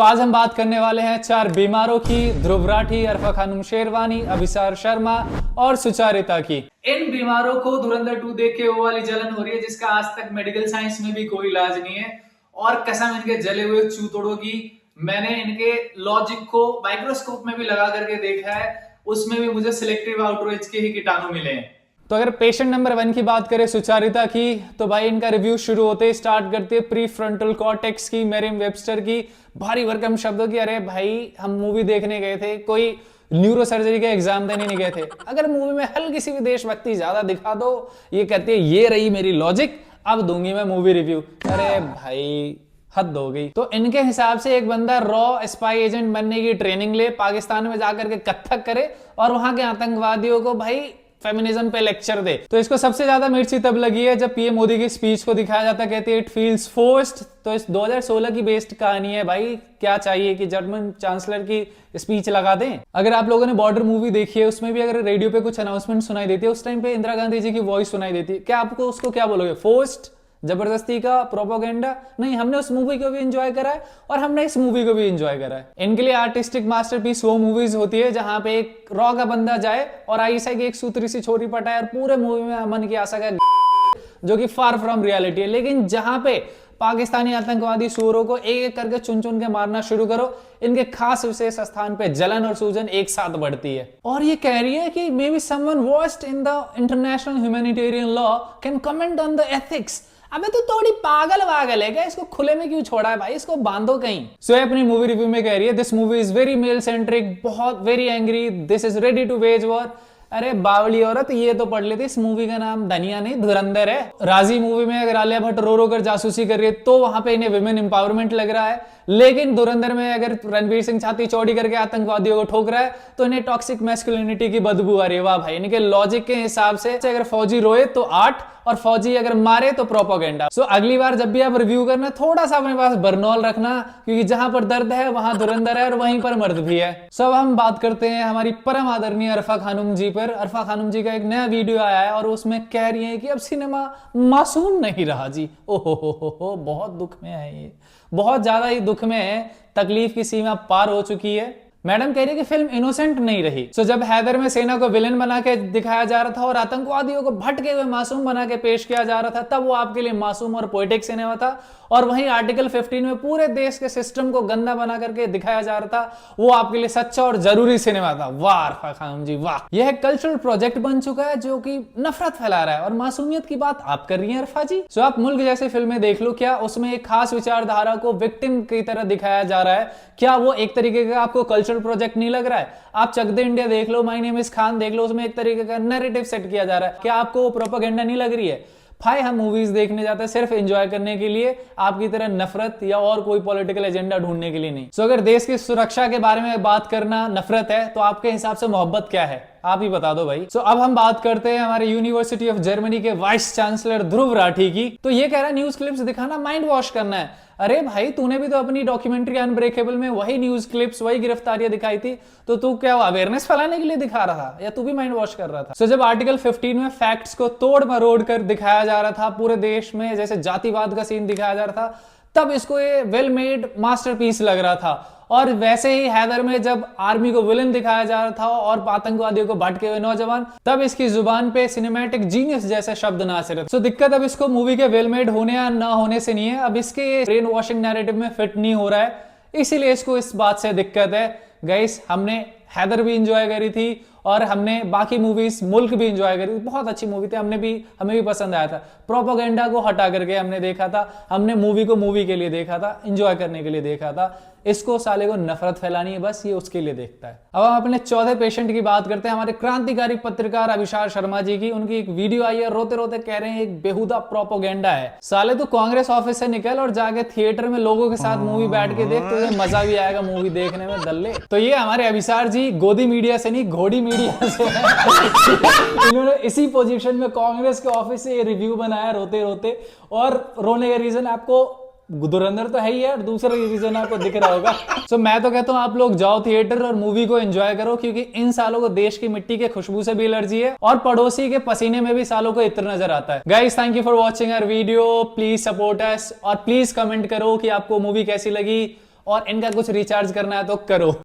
आज हम बात करने वाले हैं 4 बीमारों की, ध्रुव राठी, अरफा खानम शेरवानी, अभिसार शर्मा और सुचारिता की। इन बीमारों को धुरंधर 2 देख के वो वाली जलन हो रही है जिसका आज तक मेडिकल साइंस में भी कोई इलाज नहीं है। और कसम इनके जले हुए चूतड़ों की, मैंने इनके लॉजिक को माइक्रोस्कोप में भी लगा करके देखा है, उसमें भी मुझे सिलेक्टिव आउटरीच के ही कीटाणु मिले हैं। तो अगर पेशेंट नंबर 1 की बात करें सुचारिता की, तो भाई इनका रिव्यू शुरू होते ही स्टार्ट करते हैं प्री फ्रंटल कॉर्टेक्स की, मेरियम वेबस्टर की भारी भरकम शब्दों की। अरे भाई हम मूवी देखने गए थे, कोई न्यूरो सर्जरी का एग्जाम देने नहीं गए थे। अगर मूवी में हल्की सी भी देशभक्ति ज्यादा दिखा दो, ये कहती है ये रही मेरी लॉजिक, अब दूंगी मैं मूवी रिव्यू। अरे भाई हद हो गई। तो इनके हिसाब से एक बंदा रॉ स्पाई एजेंट बनने की ट्रेनिंग ले, पाकिस्तान में जाकर के कत्थक करे और वहां के आतंकवादियों को भाई फेमिनिज्म पे लेक्चर दे। तो इसको सबसे ज्यादा मिर्ची तब लगी है जब पीएम मोदी की स्पीच को दिखाया जाता, कहते हैं इट फील्स फोर्स्ड। तो इस 2016 की बेस्ड कहानी है भाई, क्या चाहिए कि जर्मन चांसलर की स्पीच लगा दें। अगर आप लोगों ने बॉर्डर मूवी देखी है, उसमें भी अगर रेडियो पे कुछ अनाउंसमेंट सुनाई देती है, उस टाइम पे इंदिरा गांधी जी की वॉइस सुनाई देती है, क्या आपको उसको क्या बोलोगे? फोर्स्ड, जबरदस्ती का, प्रोपोगेंडा? नहीं, हमने उस मूवी को भी एंजॉय करा है और हमने इस मूवी को भी एंजॉय करा है। इनके लिए आर्टिस्टिक मास्टरपीस वो मूवीज होती है जहां पे एक रॉ का बंदा जाए और आईसा की एक सूत्री सी छोरी पटाए और पूरे मूवी में अमन की आशा का, जो कि फार फ्रॉम रियलिटी है। लेकिन जहां पे पाकिस्तानी आतंकवादी सूरों को एक एक करके चुन चुन के मारना शुरू करो, इनके खास विशेष स्थान पे जलन और सूजन एक साथ बढ़ती है। और ये कह रही है कि may be someone versed in the international humanitarian law can comment on the ethics. अबे तो थोड़ी पागल वागल है क्या? इसको खुले में क्यों छोड़ा है भाई? इसको बांधो कहीं। सो अपनी मूवी रिव्यू में कह रही है this movie is very male centric, बहुत very angry, this is ready to wage war. अरे बावली औरत, ये तो पढ़ लेती, इस मूवी का नाम धनिया नहीं धुरंधर है। राजी मूवी में अगर आलिया भट्ट रो रो कर जासूसी कर रही है तो वहां पे इन्हें विमेन एम्पावरमेंट लग रहा है, लेकिन धुरंधर में अगर रणवीर सिंह छाती चौड़ी करके आतंकवादियों को ठोक रहा है तो इन्हें टॉक्सिक मैस्कुलिनिटी की बदबू आ रही है। वाह भाई, इनके लॉजिक के हिसाब से अगर फौजी रोए तो 8 और फौजी अगर मारे तो प्रोपोगेंडा। सो अगली बार जब भी आप रिव्यू करना, थोड़ा सा अपने पास बर्नौल रखना, क्योंकि जहां पर दर्द है वहां धुरंधर है और वहीं पर मर्द भी है। सो अब हम बात करते हैं हमारी परम आदरणीय अरफा खानम जी पर। अरफा खानम जी का एक नया वीडियो आया है और उसमें कह रही है कि अब सिनेमा मासूम नहीं रहा जी। ओहो, बहुत दुख में है ये, बहुत ज्यादा ही दुख में है, तकलीफ की सीमा पार हो चुकी है। मैडम कह रही है कि फिल्म इनोसेंट नहीं रही। सो जब हैदर में सेना को विलेन बना के दिखाया जा रहा था और आतंकवादियों को भटके हुए मासूम बना के पेश किया जा रहा था, तब वो आपके लिए मासूम और पोएटिक सिनेमा था। और वहीं आर्टिकल 15 में पूरे देश के सिस्टम को गंदा बना करके दिखाया जा रहा था, वो आपके लिए सच्चा और जरूरी सिनेमा था। वाह अरफा खानम जी वाह, यह कल्चरल प्रोजेक्ट बन चुका है जो कि नफरत फैला रहा है, और मासूमियत की बात आप कर रही हैं अरफा जी। सो आप मुल्क जैसे फिल्में देख लो, क्या उसमें एक खास विचारधारा को विक्टिम की तरह दिखाया जा रहा है? क्या वो एक तरीके का आपको कल्चरल प्रोजेक्ट नहीं लग रहा है? आप चक दे इंडिया देख लो, माय नेम इज खान देख लो, उसमें एक तरीके का नैरेटिव सेट किया जा रहा है। क्या आपको वो प्रोपेगेंडा नहीं लग रही है? भाई हम मूवीज देखने जाते हैं सिर्फ एंजॉय करने के लिए, आपकी तरह नफरत या और कोई पॉलिटिकल एजेंडा ढूंढने के लिए नहीं। सो अगर देश की सुरक्षा के बारे में बात करना नफरत है, तो आपके हिसाब से मोहब्बत क्या है? आप ही बता दो भाई। सो अब हम बात करते हैं हमारे यूनिवर्सिटी ऑफ जर्मनी के वाइस चांसलर ध्रुव राठी की। तो ये कह रहा है न्यूज क्लिप्स दिखाना माइंड वॉश करना है। अरे भाई, तूने भी तो अपनी डॉक्यूमेंट्री अनब्रेकेबल में वही न्यूज क्लिप्स, वही गिरफ्तारियां दिखाई थी, तो तू क्या अवेयरनेस फैलाने के लिए दिखा रहा था या तू भी माइंड वॉश कर रहा था? सो जब आर्टिकल 15 में फैक्ट्स को तोड़ मरोड़ कर दिखाया जा रहा था, पूरे देश में जैसे जातिवाद का सीन दिखाया जा रहा था, तब इसको ये वेल मेड मास्टरपीस लग रहा था। और वैसे ही हैदर में जब आर्मी को विलन दिखाया जा रहा था और आतंकवादियों को भटके हुए नौजवान, तब इसकी जुबान पे सिनेमैटिक जीनियस जैसे शब्द नाचे रहे। सो दिक्कत अब इसको मूवी के वेल मेड होने या ना होने से नहीं है, अब इसके ब्रेन वॉशिंग नैरेटिव में फिट नहीं हो रहा है, इसीलिए इसको इस बात से दिक्कत है। गाइस, हमने हैदर भी इंजॉय करी थी और हमने बाकी मूवीज मुल्क भी इंजॉय करी, बहुत अच्छी मूवी थी, हमें भी पसंद आया था। प्रोपेगेंडा को हटा करके हमने देखा था, हमने मूवी को मूवी के लिए देखा था, इंजॉय करने के लिए देखा था। इसको साले को नफरत फैलानी है बस, ये उसके लिए देखता है। अब हम अपने चौथे पेशेंट की बात करते हैं, हमारे क्रांतिकारी पत्रकार अभिसार शर्मा जी की। उनकी एक वीडियो आई है, रोते रोते कह रहे हैं एक बेहुदा प्रोपोगेंडा है। साले तो कांग्रेस ऑफिस से निकल और जाके थिएटर में लोगों के साथ मूवी बैठ के देख, तो मजा भी आएगा मूवी देखने में दल्ले। तो ये हमारे अभिसार जी गोदी मीडिया से नहीं, घोड़ी मीडिया से इन्होंने इसी पोजीशन में कांग्रेस के ऑफिस से ये रिव्यू बनाया रोते रोते, और रोने का रीजन आपको धुरंधर तो है ही है, और दूसरा रीजन आपको दिख रहा होगा। सो मैं तो कहता हूँ आप लोग जाओ थिएटर और मूवी को एंजॉय करो, क्योंकि इन सालों को देश की मिट्टी के खुशबू से भी एलर्जी है और पड़ोसी के पसीने में भी सालों को इत्र नजर आता है। Guys, thank you for watching our video, please support us और प्लीज कमेंट करो कि आपको मूवी कैसी लगी और इनका कुछ रिचार्ज करना है तो करो।